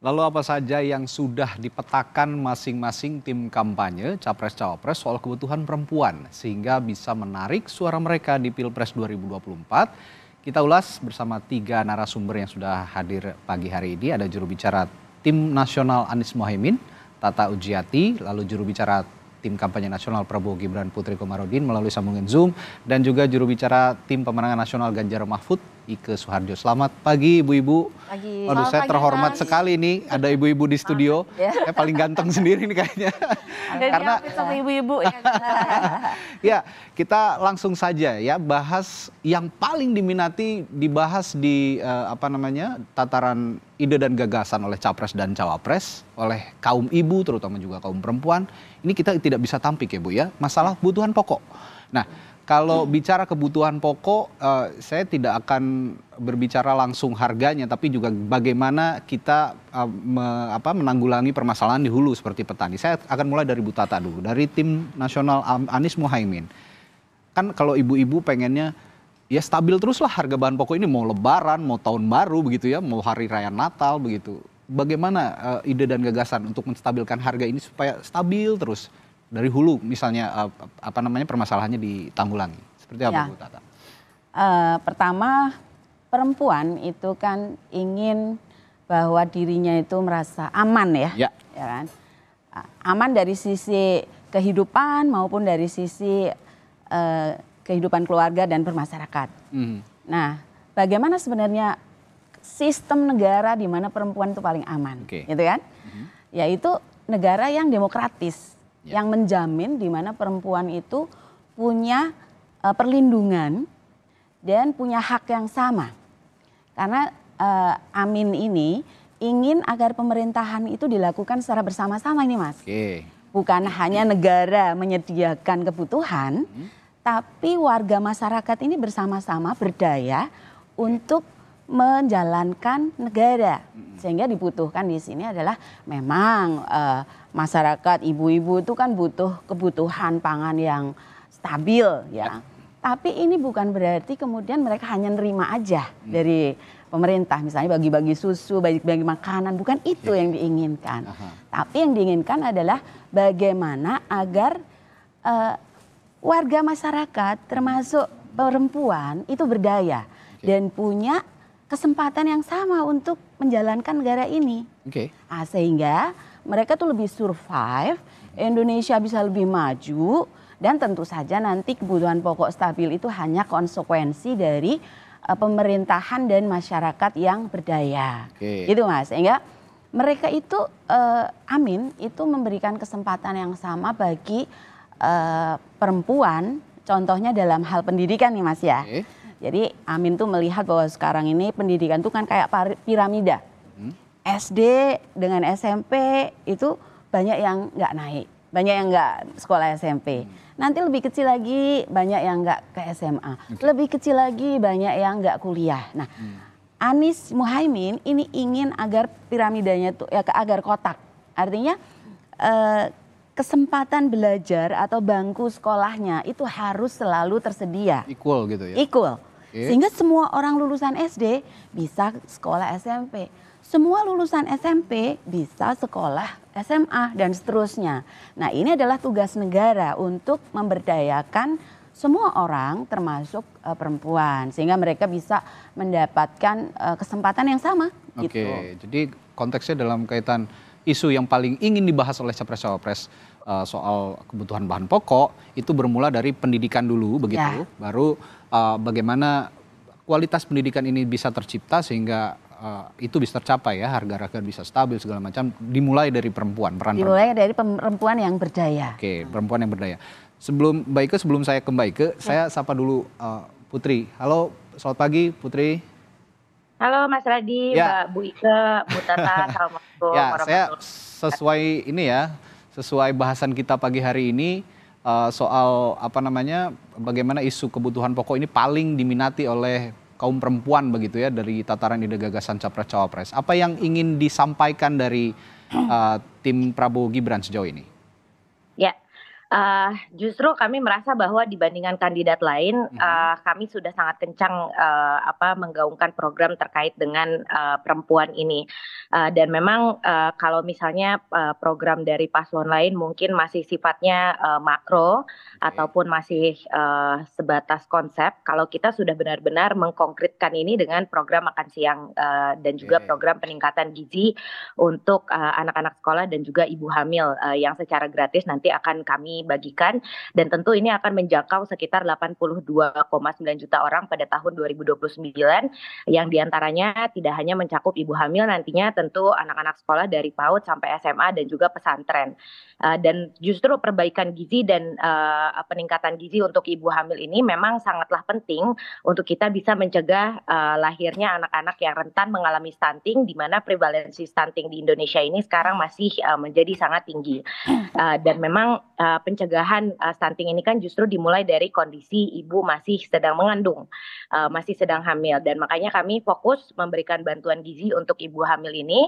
Lalu apa saja yang sudah dipetakan masing-masing tim kampanye Capres-Cawapres soal kebutuhan perempuan sehingga bisa menarik suara mereka di Pilpres 2024? Kita ulas bersama 3 narasumber yang sudah hadir pagi hari ini. Ada juru bicara Tim Nasional Anies Mohaimin, Tata Ujiati, lalu juru bicara Tim Kampanye Nasional Prabowo Gibran Putri Komarudin melalui sambungan Zoom, dan juga juru bicara Tim Pemenangan Nasional Ganjar Mahfud, Ike Suharjo. Selamat pagi ibu-ibu. Pagi. Aduh, saya terhormat sekali nih ada ibu-ibu di studio. Ya. Saya paling ganteng sendiri nih kayaknya. Karena sama ibu-ibu ya. Ya, kita langsung saja ya bahas yang paling diminati dibahas di tataran ide dan gagasan oleh Capres dan Cawapres, oleh kaum ibu terutama juga kaum perempuan. Ini kita tidak bisa tampik ya Bu ya, masalah kebutuhan pokok. Nah, kalau bicara kebutuhan pokok, saya tidak akan berbicara langsung harganya, tapi juga bagaimana kita menanggulangi permasalahan di hulu seperti petani. Saya akan mulai dari Bu Tata dulu, dari Tim Nasional Anies Mohaimin. Kan kalau ibu-ibu pengennya ya stabil teruslah harga bahan pokok ini, mau lebaran, mau tahun baru begitu ya, mau hari raya Natal begitu. Bagaimana ide dan gagasan untuk menstabilkan harga ini supaya stabil terus? Dari hulu misalnya permasalahannya ditanggulangi. Seperti apa ya. Bu Tata? Pertama, perempuan itu kan ingin bahwa dirinya itu merasa aman ya kan? Aman dari sisi kehidupan maupun dari sisi kehidupan keluarga dan bermasyarakat. Nah, bagaimana sebenarnya sistem negara di mana perempuan itu paling aman, gitu kan? Yaitu negara yang demokratis. Yang menjamin di mana perempuan itu punya perlindungan dan punya hak yang sama. Karena Amin ini ingin agar pemerintahan itu dilakukan secara bersama-sama ini Mas. Bukan hanya negara menyediakan kebutuhan, tapi warga masyarakat ini bersama-sama berdaya untuk menjalankan negara. Sehingga dibutuhkan di sini adalah memang masyarakat ibu-ibu itu kan butuh kebutuhan pangan yang stabil ya. Tapi ini bukan berarti kemudian mereka hanya nerima aja dari pemerintah, misalnya bagi-bagi susu, bagi-bagi makanan, bukan itu yang diinginkan. Tapi yang diinginkan adalah bagaimana agar warga masyarakat termasuk perempuan itu berdaya dan punya kesempatan yang sama untuk menjalankan negara ini. Sehingga mereka tuh lebih survive, Indonesia bisa lebih maju, dan tentu saja nanti kebutuhan pokok stabil itu hanya konsekuensi dari pemerintahan dan masyarakat yang berdaya. Gitu Mas, sehingga mereka itu Amin itu memberikan kesempatan yang sama bagi perempuan, contohnya dalam hal pendidikan nih Mas ya. Jadi Amin tuh melihat bahwa sekarang ini pendidikan tuh kan kayak piramida. SD dengan SMP itu banyak yang nggak naik, banyak yang nggak sekolah SMP. Nanti lebih kecil lagi banyak yang nggak ke SMA, lebih kecil lagi banyak yang nggak kuliah. Nah, Anies Mohaimin ini ingin agar piramidanya tuh ya agar kotak. Artinya kesempatan belajar atau bangku sekolahnya itu harus selalu tersedia. Equal gitu ya? Equal. Sehingga semua orang lulusan SD bisa sekolah SMP. Semua lulusan SMP bisa sekolah SMA dan seterusnya. Nah, ini adalah tugas negara untuk memberdayakan semua orang termasuk perempuan. Sehingga mereka bisa mendapatkan kesempatan yang sama. Jadi konteksnya dalam kaitan isu yang paling ingin dibahas oleh Capres-Cawapres soal kebutuhan bahan pokok itu bermula dari pendidikan dulu begitu, baru bagaimana kualitas pendidikan ini bisa tercipta sehingga itu bisa tercapai ya, harga-harga bisa stabil segala macam, dimulai dari perempuan, dimulai dari perempuan yang berdaya. Perempuan yang berdaya. Sebelum saya ke Mbak Ike, saya sapa dulu Putri. Halo, selamat pagi Putri. Halo Mas Radi, Mbak Bu Ike, Bu Tata, Assalamualaikum. Saya sesuai bahasan kita pagi hari ini soal bagaimana isu kebutuhan pokok ini paling diminati oleh kaum perempuan begitu ya, dari tataran ide gagasan Capres-Cawapres. Apa yang ingin disampaikan dari tim Prabowo Gibran sejauh ini? Ya, Justru kami merasa bahwa dibandingkan kandidat lain, kami sudah sangat kencang menggaungkan program terkait dengan perempuan ini. Dan memang kalau misalnya program dari paslon lain mungkin masih sifatnya makro ataupun masih sebatas konsep. Kalau kita sudah benar-benar mengkonkretkan ini dengan program makan siang dan juga program peningkatan gizi untuk anak-anak sekolah dan juga ibu hamil yang secara gratis nanti akan kami bagikan, dan tentu ini akan menjangkau sekitar 82,9 juta orang pada tahun 2029 yang diantaranya tidak hanya mencakup ibu hamil, nantinya tentu anak-anak sekolah dari PAUD sampai SMA dan juga pesantren. Dan justru perbaikan gizi dan peningkatan gizi untuk ibu hamil ini memang sangatlah penting untuk kita bisa mencegah lahirnya anak-anak yang rentan mengalami stunting, di mana prevalensi stunting di Indonesia ini sekarang masih menjadi sangat tinggi. Dan memang pencegahan stunting ini kan justru dimulai dari kondisi ibu masih sedang mengandung, masih sedang hamil, dan makanya kami fokus memberikan bantuan gizi untuk ibu hamil ini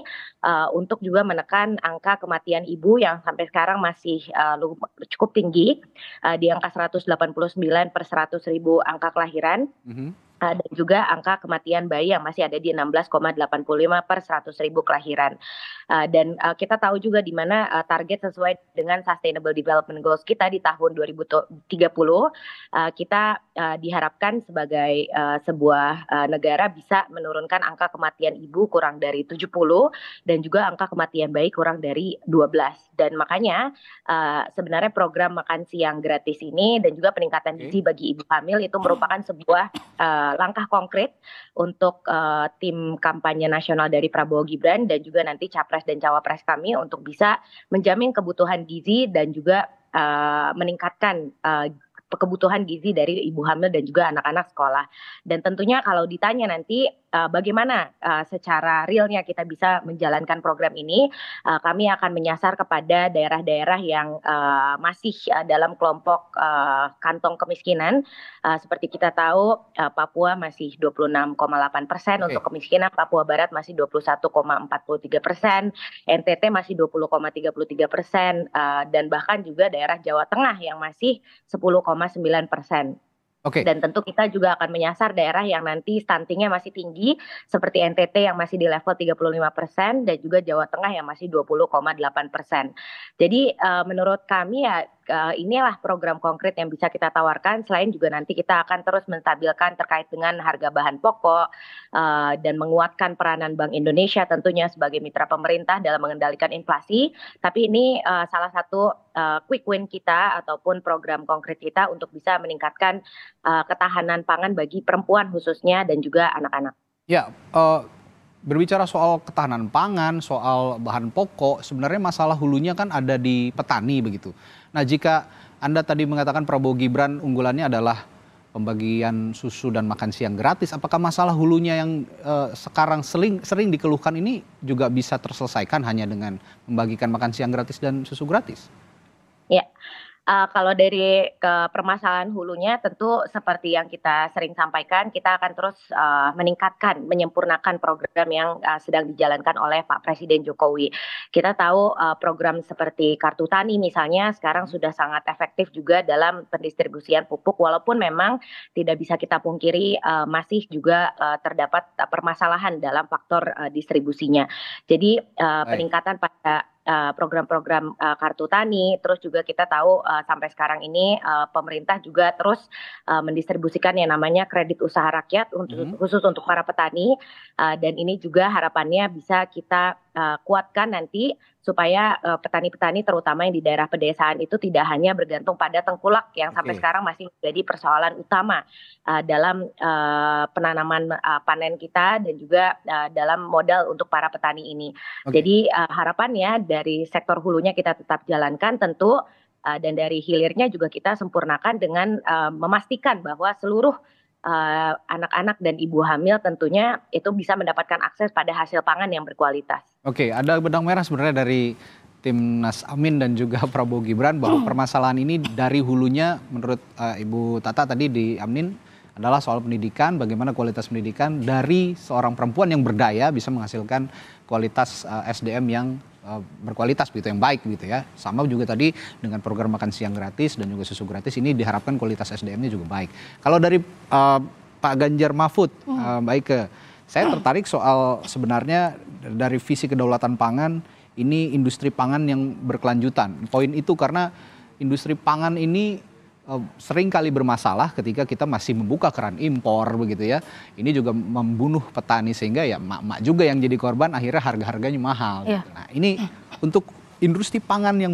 untuk juga menekan angka kematian ibu yang sampai sekarang masih cukup tinggi di angka 189 per 100.000 angka kelahiran. Dan juga angka kematian bayi yang masih ada di 16,85 per 100.000 kelahiran. Dan kita tahu juga di mana target sesuai dengan Sustainable Development Goals kita di tahun 2030, kita diharapkan sebagai sebuah negara bisa menurunkan angka kematian ibu kurang dari 70 dan juga angka kematian bayi kurang dari 12. Dan makanya sebenarnya program makan siang gratis ini dan juga peningkatan gizi bagi ibu hamil itu merupakan sebuah langkah konkret untuk tim kampanye nasional dari Prabowo Gibran dan juga nanti capres dan cawapres kami untuk bisa menjamin kebutuhan gizi dan juga meningkatkan kebutuhan gizi dari ibu hamil dan juga anak-anak sekolah. Dan tentunya kalau ditanya nanti bagaimana secara realnya kita bisa menjalankan program ini, kami akan menyasar kepada daerah-daerah yang masih dalam kelompok kantong kemiskinan. Seperti kita tahu Papua masih 26,8% untuk kemiskinan, Papua Barat masih 21,43%, NTT masih 20,33%, dan bahkan juga daerah Jawa Tengah yang masih 10,9%. Dan tentu kita juga akan menyasar daerah yang nanti stuntingnya masih tinggi seperti NTT yang masih di level 35% dan juga Jawa Tengah yang masih 20,8%. Jadi menurut kami ya inilah program konkret yang bisa kita tawarkan, selain juga nanti kita akan terus menstabilkan terkait dengan harga bahan pokok dan menguatkan peranan Bank Indonesia tentunya sebagai mitra pemerintah dalam mengendalikan inflasi. Tapi ini salah satu quick win kita ataupun program konkret kita untuk bisa meningkatkan ketahanan pangan bagi perempuan khususnya dan juga anak-anak. Ya, berbicara soal ketahanan pangan, soal bahan pokok, sebenarnya masalah hulunya kan ada di petani begitu. Nah, jika Anda tadi mengatakan Prabowo Gibran unggulannya adalah pembagian susu dan makan siang gratis, apakah masalah hulunya yang sekarang sering dikeluhkan ini juga bisa terselesaikan hanya dengan membagikan makan siang gratis dan susu gratis? Ya. Kalau dari permasalahan hulunya tentu seperti yang kita sering sampaikan, kita akan terus meningkatkan, menyempurnakan program yang sedang dijalankan oleh Pak Presiden Jokowi. Kita tahu program seperti Kartu Tani misalnya sekarang sudah sangat efektif juga dalam pendistribusian pupuk, walaupun memang tidak bisa kita pungkiri masih juga terdapat permasalahan dalam faktor distribusinya. Jadi peningkatan pada program-program Kartu Tani, terus juga kita tahu sampai sekarang ini pemerintah juga terus mendistribusikan yang namanya kredit usaha rakyat khusus untuk para petani, dan ini juga harapannya bisa kita kuatkan nanti supaya petani-petani terutama yang di daerah pedesaan itu tidak hanya bergantung pada tengkulak yang sampai sekarang masih menjadi persoalan utama dalam penanaman panen kita dan juga dalam modal untuk para petani ini. Jadi harapannya dari sektor hulunya kita tetap jalankan tentu, dan dari hilirnya juga kita sempurnakan dengan memastikan bahwa seluruh anak-anak dan ibu hamil tentunya itu bisa mendapatkan akses pada hasil pangan yang berkualitas. Oke, ada benang merah sebenarnya dari Timnas Amin dan juga Prabowo Gibran bahwa permasalahan ini dari hulunya menurut Ibu Tata tadi di Amin adalah soal pendidikan, bagaimana kualitas pendidikan dari seorang perempuan yang berdaya bisa menghasilkan kualitas SDM yang berkualitas begitu, yang baik gitu ya. Sama juga tadi dengan program makan siang gratis dan juga susu gratis, ini diharapkan kualitas SDM-nya juga baik. Kalau dari Pak Ganjar Mahfud, Mbak Ike, saya tertarik soal sebenarnya dari visi kedaulatan pangan, ini industri pangan yang berkelanjutan. Poin itu karena industri pangan ini sering kali bermasalah ketika kita masih membuka keran impor begitu ya. Ini juga membunuh petani sehingga ya mak-mak juga yang jadi korban, akhirnya harga-harganya mahal. Gitu. Nah ini untuk industri pangan yang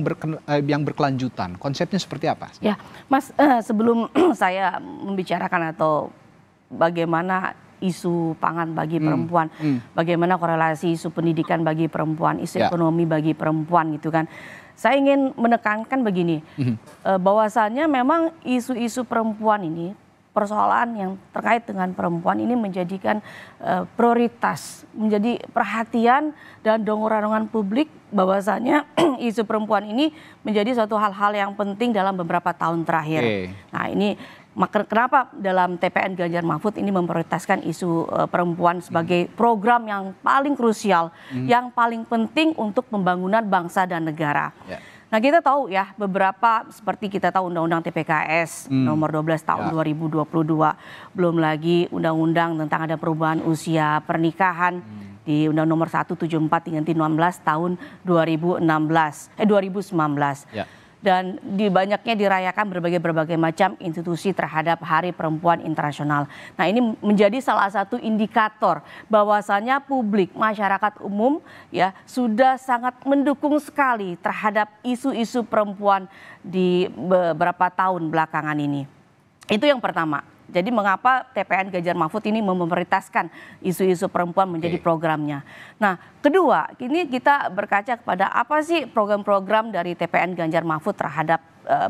berkelanjutan, konsepnya seperti apa? Ya, Mas, sebelum saya membicarakan atau bagaimana isu pangan bagi perempuan, bagaimana korelasi isu pendidikan bagi perempuan, isu ekonomi bagi perempuan gitu kan. Saya ingin menekankan begini, bahwasannya memang isu-isu perempuan ini, persoalan yang terkait dengan perempuan ini menjadikan prioritas, menjadi perhatian dan dorongan publik, bahwasannya isu perempuan ini menjadi suatu hal-hal yang penting dalam beberapa tahun terakhir. Nah ini kenapa dalam TPN Ganjar Mahfud ini memprioritaskan isu perempuan sebagai program yang paling krusial, yang paling penting untuk pembangunan bangsa dan negara. Nah kita tahu ya, beberapa seperti kita tahu Undang-Undang TPKS nomor 12 tahun 2022, belum lagi Undang-Undang tentang ada perubahan usia pernikahan di Undang nomor 174 dengan 16 tahun 2019. Dan banyaknya dirayakan berbagai macam institusi terhadap Hari Perempuan Internasional. Nah ini menjadi salah satu indikator bahwasannya publik, masyarakat umum ya sudah sangat mendukung sekali terhadap isu-isu perempuan di beberapa tahun belakangan ini. Itu yang pertama. Jadi mengapa TPN Ganjar Mahfud ini memprioritaskan isu-isu perempuan menjadi programnya. Nah kedua, ini kita berkaca kepada apa sih program-program dari TPN Ganjar Mahfud terhadap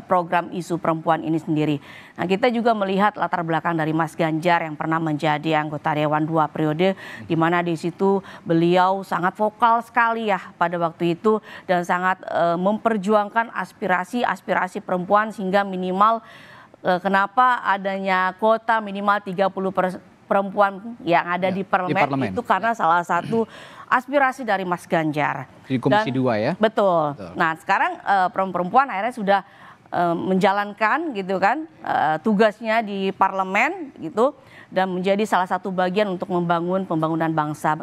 program isu perempuan ini sendiri. Nah kita juga melihat latar belakang dari Mas Ganjar yang pernah menjadi anggota Dewan 2 periode, di mana di situ beliau sangat vokal sekali ya pada waktu itu dan sangat memperjuangkan aspirasi perempuan sehingga minimal kenapa adanya kuota minimal 30% perempuan yang ada di parlemen itu karena salah satu aspirasi dari Mas Ganjar. Di Komisi 2 ya? Betul. Nah sekarang perempuan akhirnya sudah menjalankan gitu kan tugasnya di parlemen gitu dan menjadi salah satu bagian untuk membangun pembangunan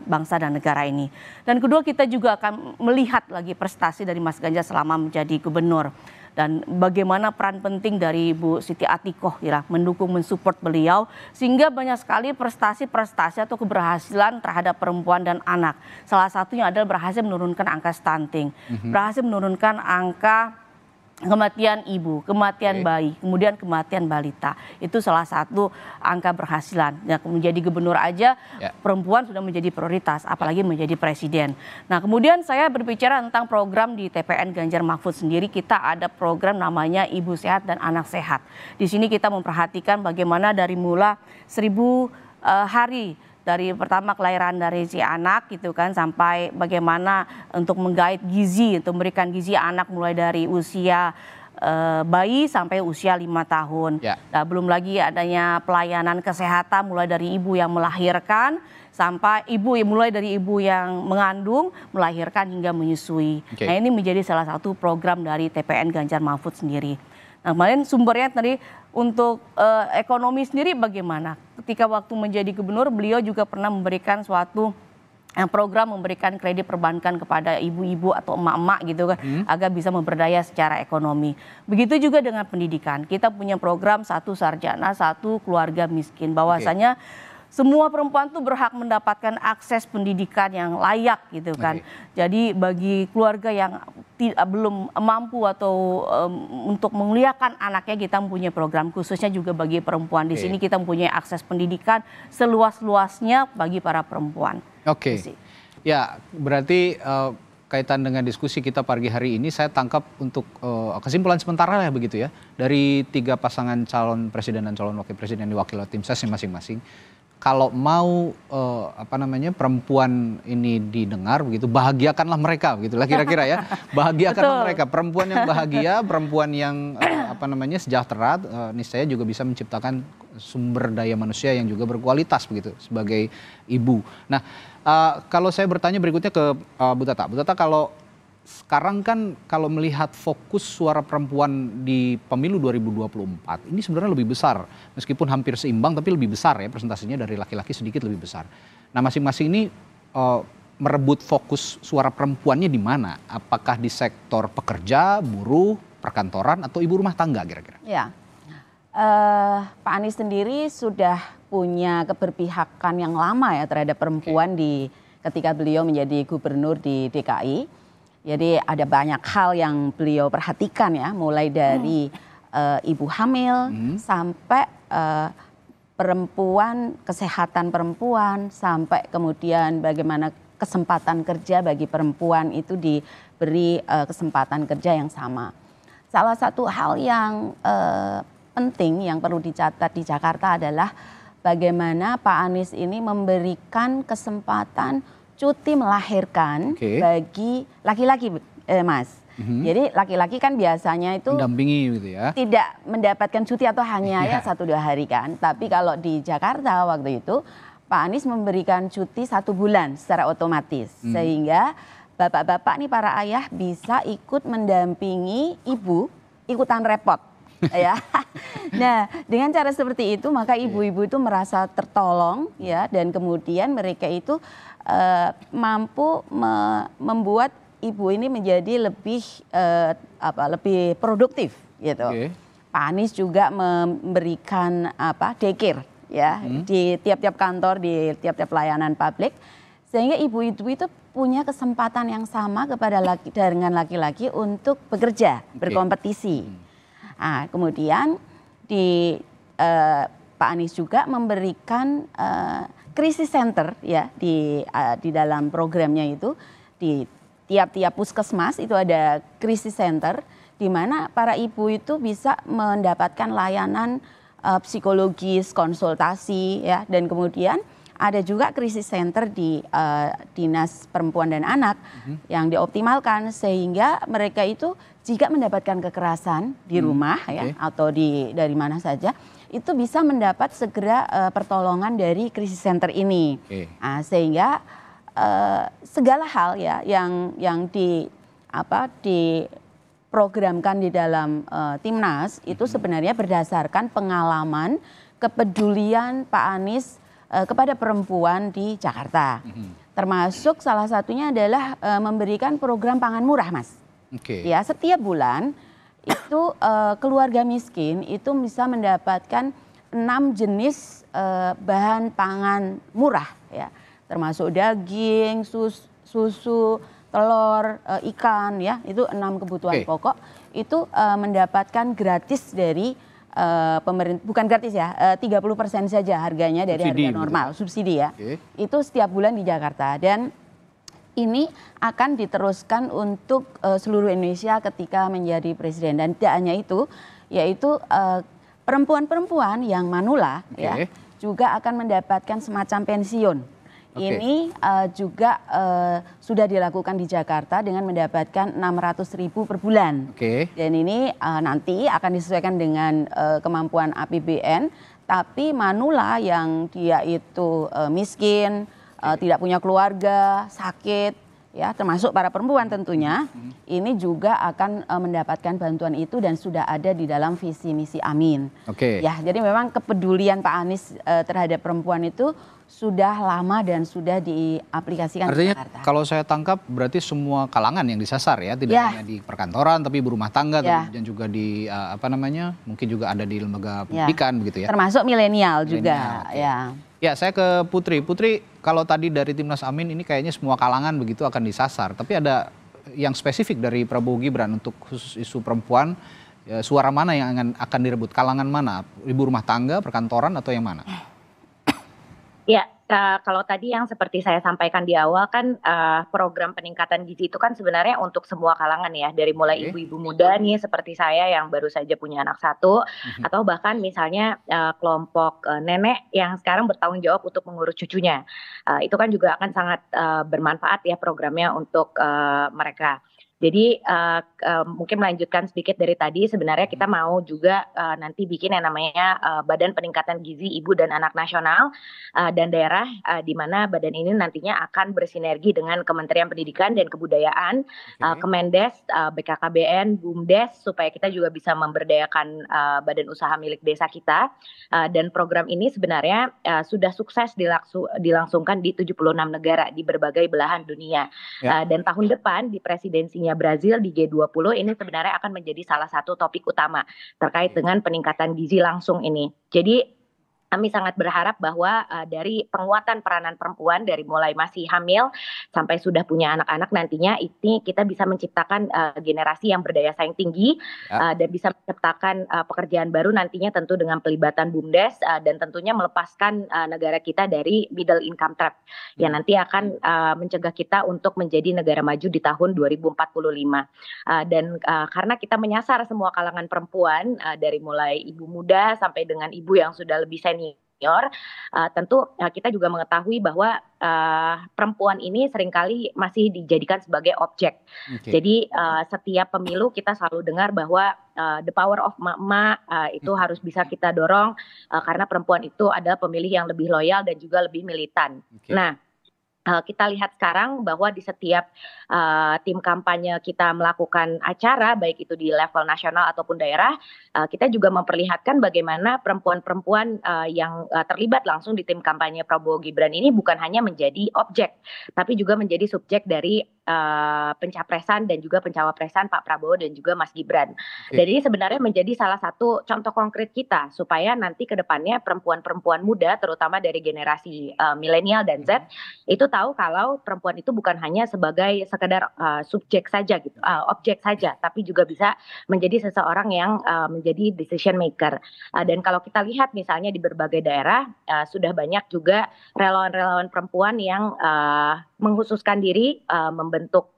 bangsa dan negara ini. Dan kedua kita juga akan melihat lagi prestasi dari Mas Ganjar selama menjadi gubernur. Dan bagaimana peran penting dari Bu Siti Atikoh ya, mendukung, mensupport beliau sehingga banyak sekali prestasi atau keberhasilan terhadap perempuan dan anak. Salah satunya adalah berhasil menurunkan angka stunting, berhasil menurunkan angka kematian ibu, kematian bayi, kemudian kematian balita. Itu salah satu angka berhasilan. Nah, menjadi gubernur aja perempuan sudah menjadi prioritas, apalagi menjadi presiden. Nah, kemudian saya berbicara tentang program di TPN Ganjar Mahfud sendiri. Kita ada program namanya Ibu Sehat dan Anak Sehat. Di sini kita memperhatikan bagaimana dari mula 1000 hari dari pertama kelahiran dari si anak gitu kan sampai bagaimana untuk menggait gizi, untuk memberikan gizi anak mulai dari usia bayi sampai usia 5 tahun. Nah, belum lagi adanya pelayanan kesehatan mulai dari ibu yang melahirkan sampai mulai dari ibu yang mengandung, melahirkan hingga menyusui. Nah, ini menjadi salah satu program dari TPN Ganjar Mahfud sendiri. Nah, kemarin sumbernya tadi untuk ekonomi sendiri bagaimana? Ketika waktu menjadi gubernur, beliau juga pernah memberikan suatu program memberikan kredit perbankan kepada ibu-ibu atau emak-emak gitu kan, agar bisa memberdaya secara ekonomi. Begitu juga dengan pendidikan. Kita punya program 1 sarjana, 1 keluarga miskin. Bahwasanya semua perempuan tuh berhak mendapatkan akses pendidikan yang layak gitu kan. Jadi bagi keluarga yang belum mampu atau untuk memuliakan anaknya, kita mempunyai program khususnya juga bagi perempuan. Di sini kita mempunyai akses pendidikan seluas-luasnya bagi para perempuan. Ya berarti kaitan dengan diskusi kita pagi hari ini, saya tangkap untuk kesimpulan sementara ya begitu ya, dari 3 pasangan calon presiden dan calon wakil presiden diwakili tim ses masing-masing. Kalau mau perempuan ini didengar begitu, bahagiakanlah mereka begitulah kira-kira ya. Bahagiakanlah mereka, perempuan yang bahagia, perempuan yang sejahtera, niscaya juga bisa menciptakan sumber daya manusia yang juga berkualitas begitu sebagai ibu. Nah, kalau saya bertanya berikutnya ke Bu Tata. Bu Tata, kalau sekarang kan kalau melihat fokus suara perempuan di pemilu 2024 ini sebenarnya lebih besar, meskipun hampir seimbang tapi lebih besar ya presentasinya dari laki-laki sedikit lebih besar. Nah masing-masing ini merebut fokus suara perempuannya di mana? Apakah di sektor pekerja, buruh, perkantoran atau ibu rumah tangga kira-kira? Ya, Pak Anies sendiri sudah punya keberpihakan yang lama ya terhadap perempuan ketika beliau menjadi gubernur di DKI. Jadi ada banyak hal yang beliau perhatikan ya, mulai dari ibu hamil sampai perempuan, kesehatan perempuan, sampai kemudian bagaimana kesempatan kerja bagi perempuan itu diberi kesempatan kerja yang sama. Salah satu hal yang penting yang perlu dicatat di Jakarta adalah bagaimana Pak Anies ini memberikan kesempatan cuti melahirkan bagi laki-laki, Mas. Jadi laki-laki kan biasanya itu mendampingi gitu ya. Tidak mendapatkan cuti atau hanya ya 1-2 hari kan. Tapi kalau di Jakarta waktu itu Pak Anies memberikan cuti 1 bulan secara otomatis. Sehingga bapak-bapak nih para ayah bisa ikut mendampingi ibu, ikutan repot. Ya. Nah, dengan cara seperti itu maka ibu-ibu itu merasa tertolong ya, dan kemudian mereka itu mampu membuat ibu ini menjadi lebih lebih produktif gitu. Pak Anies juga memberikan daycare ya di tiap-tiap kantor, di tiap-tiap pelayanan publik, sehingga ibu-ibu itu punya kesempatan yang sama dengan laki-laki untuk bekerja, berkompetisi. Nah, kemudian Pak Anies juga memberikan krisis center ya di dalam programnya itu, di tiap-tiap puskesmas itu ada krisis center di mana para ibu itu bisa mendapatkan layanan psikologis, konsultasi ya, dan kemudian ada juga krisis center di Dinas Perempuan dan Anak yang dioptimalkan sehingga mereka itu jika mendapatkan kekerasan di rumah ya atau dari mana saja itu bisa mendapat segera pertolongan dari krisis center ini. Nah, sehingga segala hal ya yang diprogramkan di dalam Timnas itu sebenarnya berdasarkan pengalaman kepedulian Pak Anies kepada perempuan di Jakarta. Termasuk salah satunya adalah memberikan program pangan murah, Mas. Ya, setiap bulan itu keluarga miskin itu bisa mendapatkan 6 jenis bahan pangan murah ya, termasuk daging, susu, telur, ikan ya, itu 6 kebutuhan pokok itu mendapatkan gratis dari pemerintah, bukan gratis ya, 30% saja harganya dari harga normal, subsidi ya. Itu setiap bulan di Jakarta, dan ini akan diteruskan untuk seluruh Indonesia ketika menjadi presiden. Dan tidak hanya itu, yaitu perempuan-perempuan yang manula ya juga akan mendapatkan semacam pensiun. Ini juga sudah dilakukan di Jakarta dengan mendapatkan 600.000 per bulan. Dan ini nanti akan disesuaikan dengan kemampuan APBN. Tapi manula yang dia itu miskin, tidak punya keluarga, sakit, ya termasuk para perempuan tentunya, ini juga akan mendapatkan bantuan itu dan sudah ada di dalam visi misi Amin. Ya, jadi memang kepedulian Pak Anies terhadap perempuan itu sudah lama dan sudah diaplikasikan di Jakarta. Kalau saya tangkap berarti semua kalangan yang disasar ya, tidak hanya di perkantoran tapi ibu rumah tangga dan juga di mungkin juga ada di lembaga pendidikan begitu ya. Termasuk milenial juga ya. Ya, saya ke Putri. Putri, kalau tadi dari Timnas Amin ini kayaknya semua kalangan begitu akan disasar. Tapi ada yang spesifik dari Prabowo Gibran untuk khusus isu perempuan, suara mana yang akan direbut? Kalangan mana? Ibu rumah tangga, perkantoran atau yang mana? Ya, kalau tadi yang seperti saya sampaikan di awal kan program peningkatan gizi itu kan sebenarnya untuk semua kalangan ya, dari mulai ibu-ibu muda nih seperti saya yang baru saja punya anak 1, atau bahkan misalnya kelompok nenek yang sekarang bertanggung jawab untuk mengurus cucunya. Itu kan juga akan sangat bermanfaat ya programnya untuk mereka. Jadi mungkin melanjutkan sedikit dari tadi, sebenarnya kita mau juga nanti bikin yang namanya Badan Peningkatan Gizi Ibu dan Anak Nasional dan Daerah, di mana badan ini nantinya akan bersinergi dengan Kementerian Pendidikan dan Kebudayaan, Kemendes, BKKBN, BUMDes, supaya kita juga bisa memberdayakan badan usaha milik desa kita. Dan program ini sebenarnya sudah sukses dilangsungkan di 76 negara di berbagai belahan dunia. Dan tahun depan di presidensinya Brazil di G20 ini sebenarnya akan menjadi salah satu topik utama terkait dengan peningkatan gizi langsung ini. Jadi kami sangat berharap bahwa dari penguatan peranan perempuan dari mulai masih hamil sampai sudah punya anak-anak, nantinya ini kita bisa menciptakan generasi yang berdaya saing tinggi dan bisa menciptakan pekerjaan baru nantinya, tentu dengan pelibatan BUMDes dan tentunya melepaskan negara kita dari middle income trap yang nanti akan mencegah kita untuk menjadi negara maju di tahun 2045. Dan karena kita menyasar semua kalangan perempuan dari mulai ibu muda sampai dengan ibu yang sudah lebih senior, tentu kita juga mengetahui bahwa perempuan ini seringkali masih dijadikan sebagai objek. Jadi setiap pemilu kita selalu dengar bahwa the power of emak-emak itu harus bisa kita dorong karena perempuan itu adalah pemilih yang lebih loyal dan juga lebih militan. Nah, kita lihat sekarang bahwa di setiap tim kampanye kita melakukan acara, baik itu di level nasional ataupun daerah, kita juga memperlihatkan bagaimana perempuan-perempuan yang terlibat langsung di tim kampanye Prabowo Gibran ini bukan hanya menjadi objek, tapi juga menjadi subjek dari pencapresan dan juga pencawapresan Pak Prabowo dan juga Mas Gibran. Jadi sebenarnya menjadi salah satu contoh konkret kita supaya nanti ke depannya perempuan-perempuan muda, terutama dari generasi milenial dan Z, itu tahu kalau perempuan itu bukan hanya sebagai sekedar subjek saja gitu, objek saja, tapi juga bisa menjadi seseorang yang menjadi decision maker. Dan kalau kita lihat misalnya di berbagai daerah sudah banyak juga relawan-relawan perempuan yang mengkhususkan diri membentuk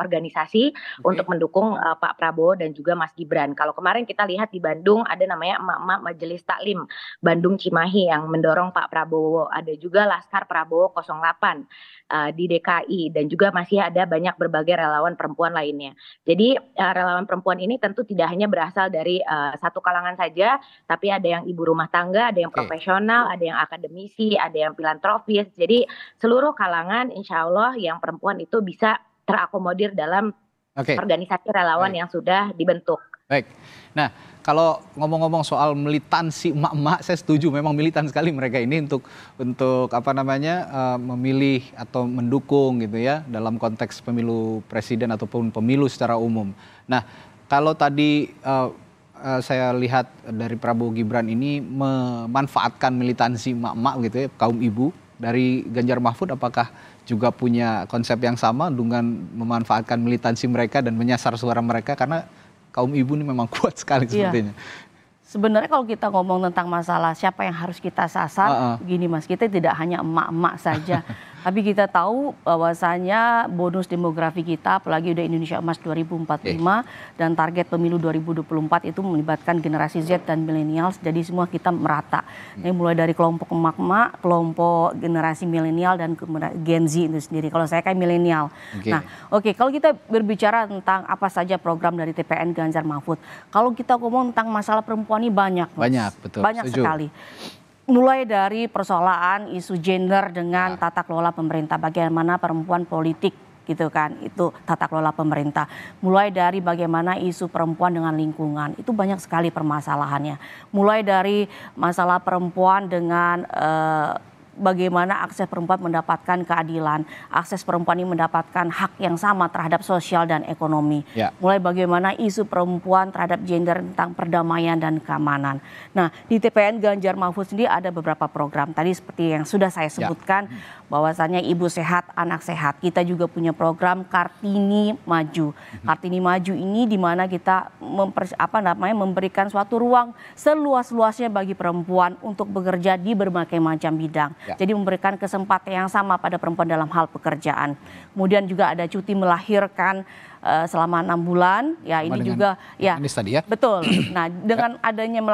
organisasi untuk mendukung Pak Prabowo dan juga Mas Gibran. Kalau kemarin kita lihat di Bandung ada namanya Emak-emak Majelis Taklim Bandung Cimahi yang mendorong Pak Prabowo. Ada juga Laskar Prabowo 08 di DKI dan juga masih ada banyak berbagai relawan perempuan lainnya. Jadi relawan perempuan ini tentu tidak hanya berasal dari satu kalangan saja, tapi ada yang ibu rumah tangga, ada yang profesional, ada yang akademisi, ada yang filantropis. Jadi seluruh kalangan insya Allah yang perempuan itu bisa terakomodir dalam organisasi relawan yang sudah dibentuk. Baik. Nah, kalau ngomong-ngomong soal militansi emak-emak, saya setuju memang militan sekali mereka ini untuk memilih atau mendukung gitu ya dalam konteks pemilu presiden ataupun pemilu secara umum. Nah, kalau tadi saya lihat dari Prabowo Gibran ini memanfaatkan militansi emak-emak gitu ya, kaum ibu. Dari Ganjar Mahfud apakah juga punya konsep yang sama dengan memanfaatkan militansi mereka dan menyasar suara mereka, karena kaum ibu ini memang kuat sekali sepertinya. Sebenarnya kalau kita ngomong tentang masalah siapa yang harus kita sasar, gini Mas, kita tidak hanya emak-emak saja. Tapi kita tahu bahwasanya bonus demografi kita, apalagi udah Indonesia Emas 2045 dan target pemilu 2024 itu melibatkan generasi Z dan milenial, jadi semua kita merata. Ini mulai dari kelompok emak-emak, kelompok generasi milenial dan Gen Z itu sendiri. Kalau saya kayak milenial. Nah, kalau kita berbicara tentang apa saja program dari TPN Ganjar Mahfud, kalau kita ngomong tentang masalah perempuan ini banyak, Mas. Betul. Banyak sekali. Mulai dari persoalan isu gender dengan tata kelola pemerintah, bagaimana perempuan politik gitu kan, itu tata kelola pemerintah. Mulai dari bagaimana isu perempuan dengan lingkungan, itu banyak sekali permasalahannya. Mulai dari masalah perempuan dengan bagaimana akses perempuan mendapatkan keadilan, akses perempuan ini mendapatkan hak yang sama terhadap sosial dan ekonomi. Mulai bagaimana isu perempuan terhadap gender tentang perdamaian dan keamanan. Nah, di TPN Ganjar Mahfud sendiri ada beberapa program. Tadi seperti yang sudah saya sebutkan, bahwasannya ibu sehat, anak sehat. Kita juga punya program Kartini Maju. Kartini Maju ini di mana kita memberikan suatu ruang seluas-luasnya bagi perempuan untuk bekerja di berbagai macam bidang. Jadi memberikan kesempatan yang sama pada perempuan dalam hal pekerjaan. Kemudian juga ada cuti melahirkan selama 6 bulan. Ya ini juga ya tadi ya. betul. Nah dengan adanya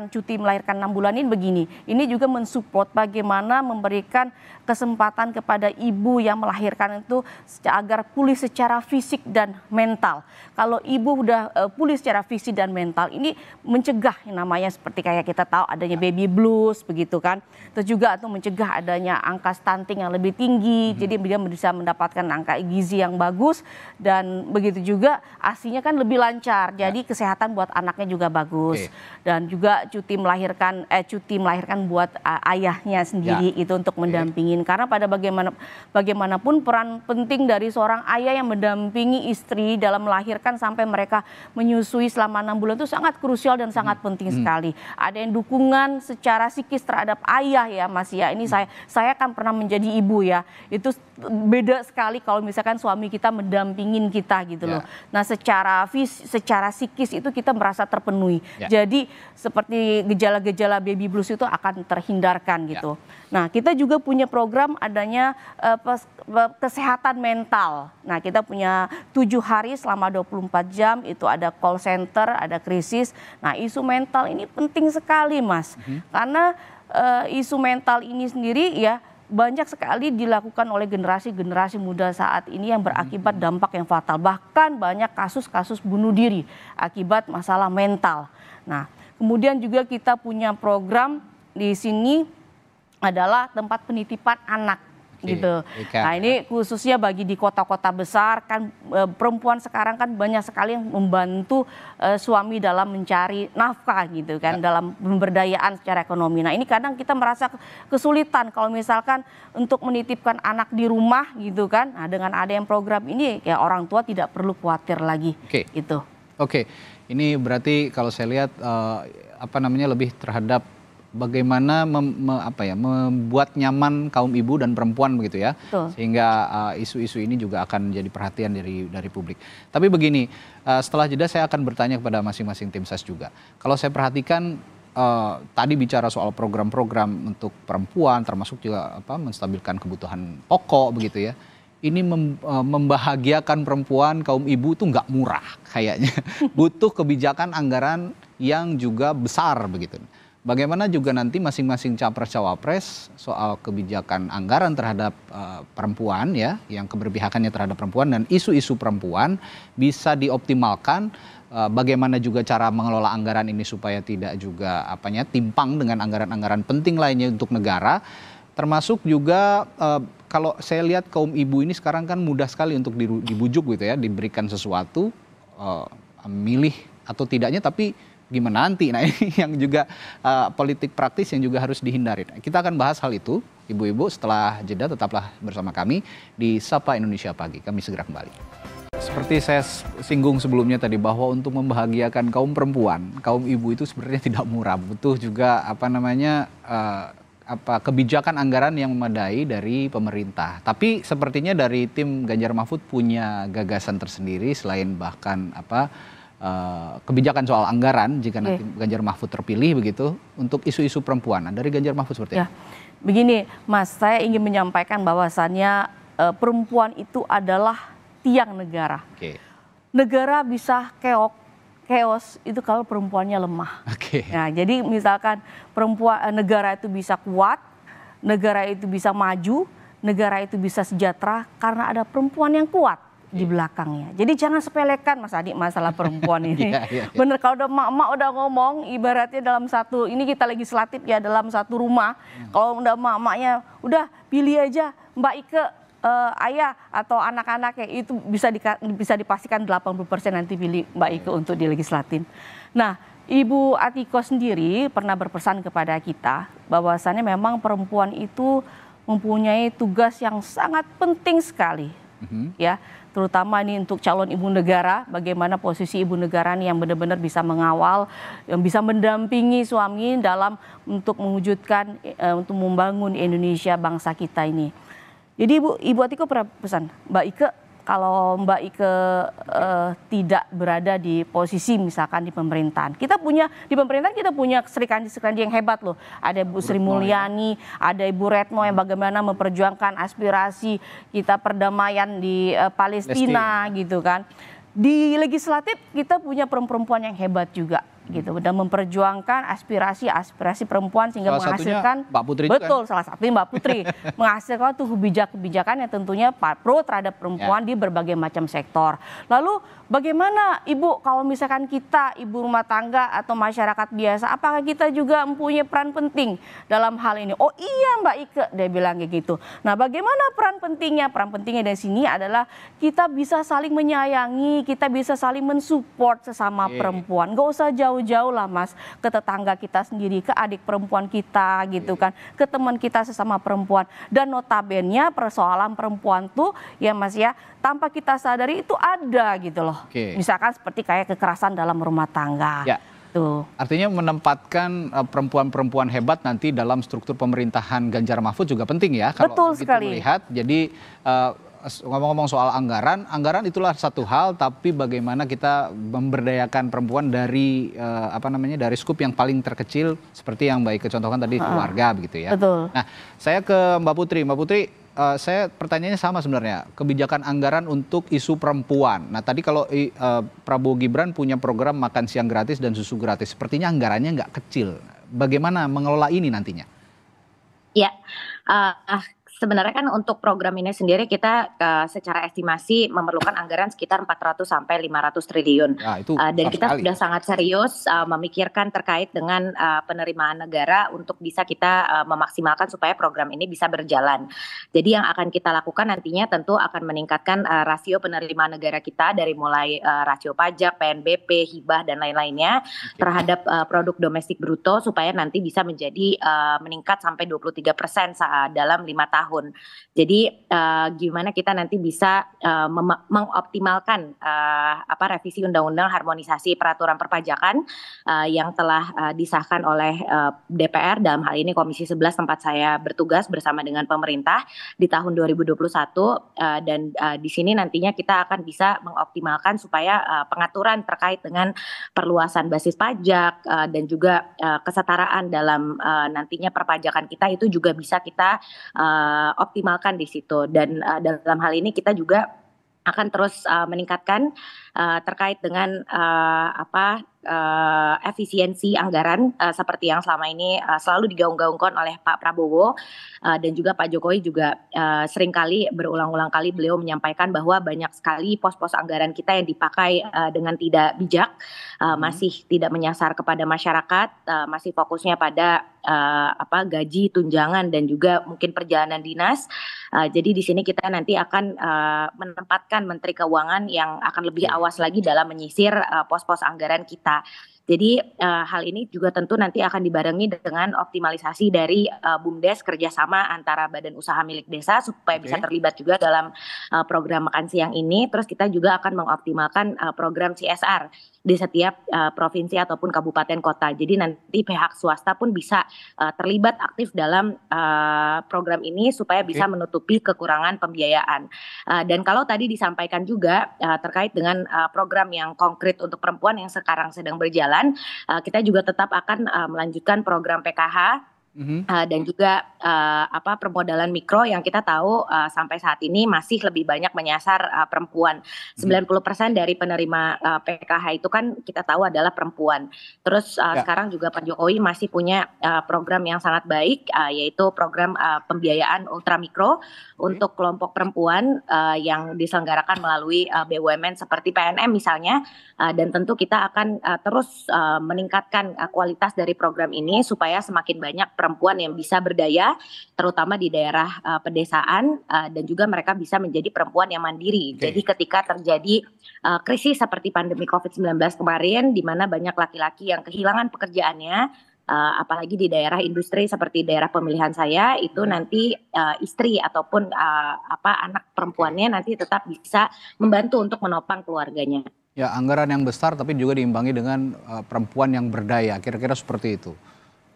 cuti melahirkan 6 bulan ini begini, ini juga mensupport bagaimana memberikan kesempatan kepada ibu yang melahirkan itu agar pulih secara fisik dan mental. Kalau ibu udah pulih secara fisik dan mental, ini mencegah yang namanya seperti kayak kita tahu adanya baby blues begitu kan. Terus juga itu mencegah adanya angka stunting yang lebih tinggi, jadi dia bisa mendapatkan angka gizi yang bagus dan begitu juga ASINya kan lebih lancar, jadi kesehatan buat anaknya juga bagus. Dan juga cuti melahirkan buat ayahnya sendiri itu untuk mendampingin, karena pada bagaimanapun peran penting dari seorang ayah yang mendampingi istri dalam melahirkan sampai mereka menyusui selama 6 bulan itu sangat krusial dan sangat penting sekali. Ada yang dukungan secara psikis terhadap ayah ya Mas ya, ini saya kan pernah menjadi ibu ya, itu beda sekali kalau misalkan suami kita mendampingin kita gitu loh. Nah secara psikis itu kita merasa terpenuhi. Jadi seperti gejala-gejala baby blues itu akan terhindarkan gitu. Nah kita juga punya program adanya kesehatan mental. Nah kita punya 7 hari selama 24 jam itu ada call center, ada krisis. Nah isu mental ini penting sekali Mas, karena isu mental ini sendiri ya banyak sekali dilakukan oleh generasi muda saat ini yang berakibat dampak yang fatal. Bahkan banyak kasus-kasus bunuh diri akibat masalah mental. Nah, kemudian juga kita punya program di sini adalah tempat penitipan anak. Gitu. Nah ini khususnya bagi di kota-kota besar kan perempuan sekarang kan banyak sekali yang membantu suami dalam mencari nafkah gitu kan, dalam pemberdayaan secara ekonomi. Nah ini kadang kita merasa kesulitan kalau misalkan untuk menitipkan anak di rumah gitu kan. Nah dengan ada yang program ini ya orang tua tidak perlu khawatir lagi gitu. Ini berarti kalau saya lihat lebih terhadap bagaimana membuat nyaman kaum ibu dan perempuan begitu ya. Sehingga isu-isu ini juga akan jadi perhatian dari publik. Tapi begini, setelah jeda saya akan bertanya kepada masing-masing tim ses juga. Kalau saya perhatikan tadi bicara soal program-program untuk perempuan, termasuk juga menstabilkan kebutuhan pokok begitu ya. Ini membahagiakan perempuan, kaum ibu itu nggak murah kayaknya. Butuh kebijakan anggaran yang juga besar begitu. Bagaimana juga nanti masing-masing capres-cawapres soal kebijakan anggaran terhadap perempuan ya, yang keberpihakannya terhadap perempuan dan isu-isu perempuan bisa dioptimalkan. Bagaimana juga cara mengelola anggaran ini supaya tidak juga timpang dengan anggaran-anggaran penting lainnya untuk negara. Termasuk juga kalau saya lihat kaum ibu ini sekarang kan mudah sekali untuk dibujuk gitu ya, diberikan sesuatu, milih atau tidaknya, tapi gimana nanti. Nah ini yang juga politik praktis yang juga harus dihindari. Kita akan bahas hal itu ibu-ibu setelah jeda. Tetaplah bersama kami di Sapa Indonesia Pagi. Kami segera kembali. Seperti saya singgung sebelumnya tadi bahwa untuk membahagiakan kaum perempuan, kaum ibu itu sebenarnya tidak murah. Butuh juga kebijakan anggaran yang memadai dari pemerintah. Tapi sepertinya dari tim Ganjar Mahfud punya gagasan tersendiri selain bahkan kebijakan soal anggaran jika nanti Ganjar Mahfud terpilih begitu untuk isu-isu perempuan. Dari Ganjar Mahfud seperti apa? Begini Mas, saya ingin menyampaikan bahwasannya perempuan itu adalah tiang negara. Negara bisa chaos itu kalau perempuannya lemah. Nah, jadi misalkan negara itu bisa kuat, negara itu bisa maju, negara itu bisa sejahtera karena ada perempuan yang kuat di belakangnya. Jadi jangan sepelekan Mas Adi masalah perempuan ini. Bener, kalau udah emak-emak udah ngomong, ibaratnya dalam ini kita legislatif ya, dalam satu rumah. Kalau udah emak-emaknya udah pilih aja Mbak Ike, ayah atau anak-anaknya, itu bisa dipastikan 80% nanti pilih Mbak Ike untuk di legislatif. Nah, Ibu Atiko sendiri pernah berpesan kepada kita bahwasannya memang perempuan itu mempunyai tugas yang sangat penting sekali. Ya, terutama ini untuk calon ibu negara, bagaimana posisi ibu negara ini yang benar-benar bisa mengawal, yang bisa mendampingi suami dalam untuk mewujudkan, untuk membangun Indonesia bangsa kita ini. Jadi Ibu Atiko pernah pesan, Mbak Ike, kalau Mbak Ike tidak berada di posisi misalkan di pemerintahan. Di pemerintahan kita punya Serikandi yang hebat loh. Ada Ibu Sri Mulyani, ada Ibu Retno yang bagaimana memperjuangkan aspirasi kita perdamaian di Palestina gitu kan. di legislatif kita punya perempuan yang hebat juga gitu dan memperjuangkan aspirasi perempuan sehingga salah menghasilkan Mbak Putri betul salah satunya Mbak Putri menghasilkan tuh kebijakan yang tentunya pro terhadap perempuan di berbagai macam sektor. Lalu bagaimana Ibu kalau misalkan kita ibu rumah tangga atau masyarakat biasa, apakah kita juga mempunyai peran penting dalam hal ini? Oh iya Mbak Ike, dia bilang kayak gitu. Nah bagaimana peran pentingnya? Peran pentingnya dari sini adalah kita bisa saling menyayangi, kita bisa saling mensupport sesama perempuan. Gak usah jauh-jauh lah Mas, ke tetangga kita sendiri, ke adik perempuan kita gitu kan, ke teman kita sesama perempuan. Dan notabene persoalan perempuan tuh ya Mas ya, tanpa kita sadari itu ada gitu loh. Misalkan seperti kayak kekerasan dalam rumah tangga. Ya. Tuh. Artinya menempatkan perempuan-perempuan hebat nanti dalam struktur pemerintahan Ganjar Mahfud juga penting ya. Kalau betul begitu sekali. Melihat, jadi ngomong-ngomong soal anggaran itulah satu hal, tapi bagaimana kita memberdayakan perempuan dari dari skup yang paling terkecil seperti yang Mbak Ike contohkan tadi keluarga begitu ya. Betul. Nah, saya ke Mbak Putri. Mbak Putri, saya pertanyaannya sama sebenarnya, kebijakan anggaran untuk isu perempuan. Nah tadi kalau Prabowo Gibran punya program makan siang gratis dan susu gratis, sepertinya anggarannya nggak kecil. Bagaimana mengelola ini nantinya? Ya, sebenarnya kan untuk program ini sendiri kita secara estimasi memerlukan anggaran sekitar 400 sampai 500 triliun. Ya, itu dan kita sekali. sudah sangat serius memikirkan terkait dengan penerimaan negara untuk bisa kita memaksimalkan supaya program ini bisa berjalan. Jadi yang akan kita lakukan nantinya tentu akan meningkatkan rasio penerimaan negara kita dari mulai rasio pajak, PNBP, hibah dan lain-lainnya terhadap produk domestik bruto supaya nanti bisa menjadi meningkat sampai 23% dalam 5 tahun. Jadi gimana kita nanti bisa mengoptimalkan revisi undang-undang harmonisasi peraturan perpajakan yang telah disahkan oleh DPR, dalam hal ini Komisi 11 tempat saya bertugas bersama dengan pemerintah di tahun 2021 dan di sini nantinya kita akan bisa mengoptimalkan supaya pengaturan terkait dengan perluasan basis pajak dan juga kesetaraan dalam nantinya perpajakan kita itu juga bisa kita optimalkan di situ. Dan dalam hal ini kita juga akan terus meningkatkan terkait dengan efisiensi anggaran seperti yang selama ini selalu digaung-gaungkan oleh Pak Prabowo dan juga Pak Jokowi juga seringkali berulang-ulang kali beliau menyampaikan bahwa banyak sekali pos-pos anggaran kita yang dipakai dengan tidak bijak, masih tidak menyasar kepada masyarakat, masih fokusnya pada gaji, tunjangan dan juga mungkin perjalanan dinas. Jadi di sini kita nanti akan menempatkan Menteri Keuangan yang akan lebih awas lagi dalam menyisir pos-pos anggaran kita. Jadi hal ini juga tentu nanti akan dibarengi dengan optimalisasi dari BUMDes kerjasama antara badan usaha milik desa supaya bisa terlibat juga dalam program makan siang ini. Terus kita juga akan mengoptimalkan program CSR di setiap provinsi ataupun kabupaten kota. Jadi nanti pihak swasta pun bisa terlibat aktif dalam program ini supaya bisa menutupi kekurangan pembiayaan. Dan kalau tadi disampaikan juga terkait dengan program yang konkret untuk perempuan yang sekarang sedang berjalan, kita juga tetap akan melanjutkan program PKH dan juga permodalan mikro yang kita tahu sampai saat ini masih lebih banyak menyasar perempuan. 90% dari penerima PKH itu kan kita tahu adalah perempuan. Terus sekarang juga Pak Jokowi masih punya program yang sangat baik, yaitu program pembiayaan ultramikro untuk kelompok perempuan yang diselenggarakan melalui BUMN seperti PNM misalnya. Dan tentu kita akan terus meningkatkan kualitas dari program ini supaya semakin banyak perempuan yang bisa berdaya, terutama di daerah pedesaan, dan juga mereka bisa menjadi perempuan yang mandiri. Jadi ketika terjadi krisis seperti pandemi COVID-19 kemarin, di mana banyak laki-laki yang kehilangan pekerjaannya, apalagi di daerah industri seperti daerah pemilihan saya, itu nanti istri ataupun anak perempuannya nanti tetap bisa membantu untuk menopang keluarganya. Ya, anggaran yang besar tapi juga diimbangi dengan perempuan yang berdaya, kira-kira seperti itu.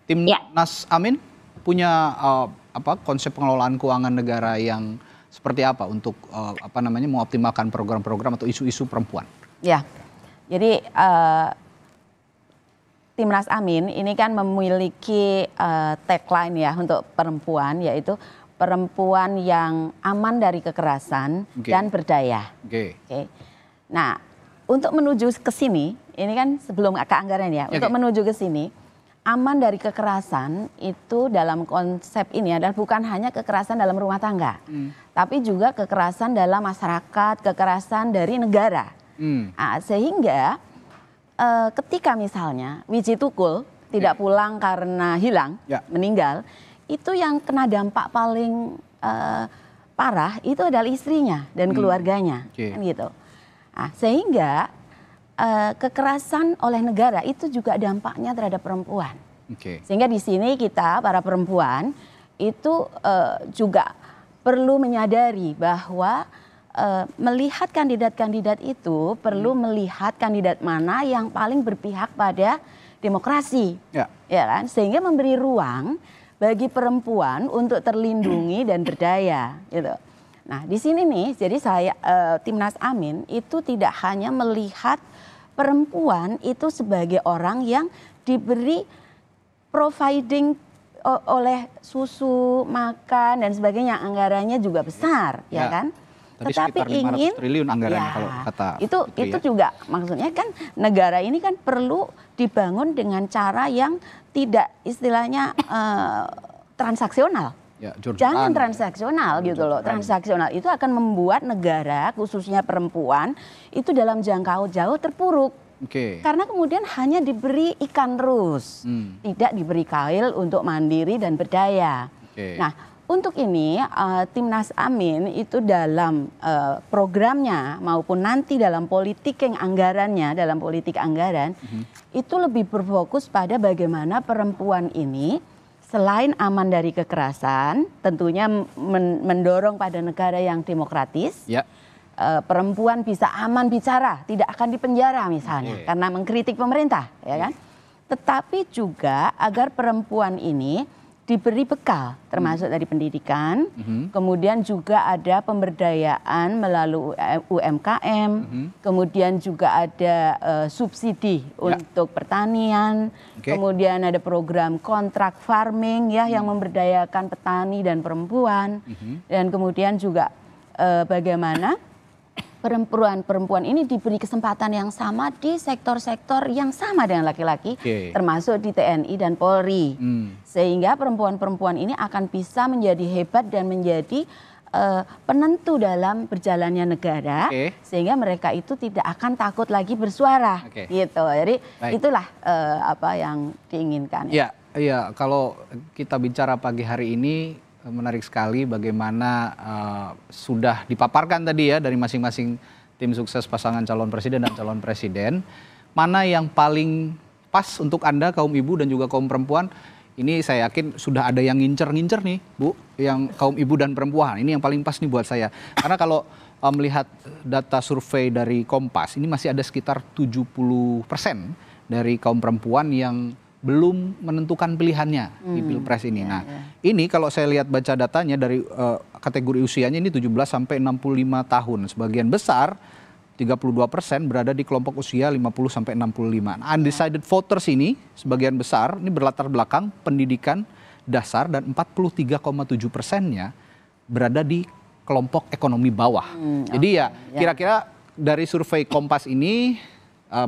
Timnas Amin punya konsep pengelolaan keuangan negara yang seperti apa untuk mengoptimalkan program-program atau isu-isu perempuan? Ya, jadi Timnas Amin ini kan memiliki tagline ya untuk perempuan, yaitu perempuan yang aman dari kekerasan dan berdaya. Nah, untuk menuju ke sini, ini kan sebelum ke anggaran ya, untuk menuju ke sini, aman dari kekerasan itu dalam konsep ini adalah bukan hanya kekerasan dalam rumah tangga, tapi juga kekerasan dalam masyarakat, kekerasan dari negara. Nah, sehingga ketika misalnya Wiji Tukul tidak pulang karena hilang, meninggal, itu yang kena dampak paling parah itu adalah istrinya dan keluarganya, kan gitu. Nah, sehingga kekerasan oleh negara itu juga dampaknya terhadap perempuan. Sehingga di sini kita para perempuan itu juga perlu menyadari bahwa melihat kandidat-kandidat itu perlu melihat kandidat mana yang paling berpihak pada demokrasi, ya kan? Sehingga memberi ruang bagi perempuan untuk terlindungi dan berdaya, gitu. Nah, di sini nih, jadi saya Timnas Amin itu tidak hanya melihat perempuan itu sebagai orang yang diberi providing oleh susu, makan dan sebagainya, anggarannya juga besar, ya kan? Tetapi ingin 500 triliun anggarannya kalau kata itu juga maksudnya kan negara ini kan perlu dibangun dengan cara yang tidak istilahnya transaksional. Jangan transaksional gitu loh. Transaksional itu akan membuat negara khususnya perempuan itu dalam jangka jauh terpuruk. Karena kemudian hanya diberi ikan terus, tidak diberi kail untuk mandiri dan berdaya. Nah, untuk ini Timnas Amin itu dalam programnya maupun nanti dalam politik anggarannya, dalam politik anggaran itu lebih berfokus pada bagaimana perempuan ini selain aman dari kekerasan, tentunya mendorong pada negara yang demokratis. Perempuan bisa aman bicara, tidak akan dipenjara misalnya karena mengkritik pemerintah, ya kan? Tetapi juga agar perempuan ini diberi bekal termasuk dari pendidikan, kemudian juga ada pemberdayaan melalui UMKM, kemudian juga ada subsidi untuk pertanian, kemudian ada program kontrak farming ya yang memberdayakan petani dan perempuan, dan kemudian juga bagaimana perempuan ini diberi kesempatan yang sama di sektor-sektor yang sama dengan laki-laki, termasuk di TNI dan Polri. Sehingga perempuan-perempuan ini akan bisa menjadi hebat dan menjadi penentu dalam berjalannya negara, sehingga mereka itu tidak akan takut lagi bersuara, gitu. Jadi itulah apa yang diinginkan. Ya, kalau kita bicara pagi hari ini, menarik sekali bagaimana sudah dipaparkan tadi ya dari masing-masing tim sukses pasangan calon presiden dan calon presiden. Mana yang paling pas untuk Anda kaum ibu dan juga kaum perempuan. Ini saya yakin sudah ada yang ngincer-ngincer nih Bu, yang kaum ibu dan perempuan. Ini yang paling pas nih buat saya. Karena kalau melihat data survei dari Kompas, ini masih ada sekitar 70% dari kaum perempuan yang belum menentukan pilihannya di Pilpres ini. Nah, ini kalau saya lihat baca datanya dari kategori usianya ini 17 sampai 65 tahun. Sebagian besar 32% berada di kelompok usia 50 sampai 65. Nah, undecided voters ini sebagian besar ini berlatar belakang pendidikan dasar dan 43,7%-nya berada di kelompok ekonomi bawah. Jadi ya kira-kira dari survei Kompas ini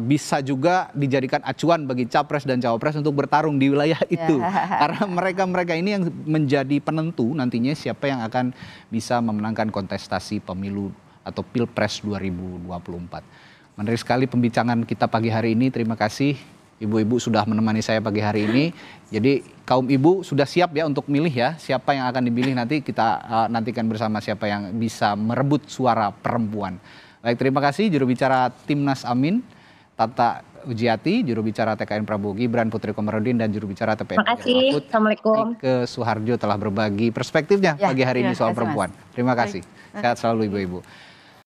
bisa juga dijadikan acuan bagi capres dan cawapres untuk bertarung di wilayah itu. Karena mereka-mereka ini yang menjadi penentu nantinya siapa yang akan bisa memenangkan kontestasi pemilu atau Pilpres 2024. Menarik sekali pembincangan kita pagi hari ini. Terima kasih ibu-ibu sudah menemani saya pagi hari ini. Jadi kaum ibu sudah siap ya untuk milih ya. Siapa yang akan dipilih nanti kita nantikan bersama siapa yang bisa merebut suara perempuan. Baik, terima kasih juru bicara Timnas Amin, Tata Ujiati, juru bicara TKN Prabowo Gibran, Putri Komarudin, dan juru bicara TPN. Terima kasih. Assalamualaikum. Ke Suharjo telah berbagi perspektifnya pagi hari ini soal perempuan. Terima kasih. Sehat selalu ibu-ibu.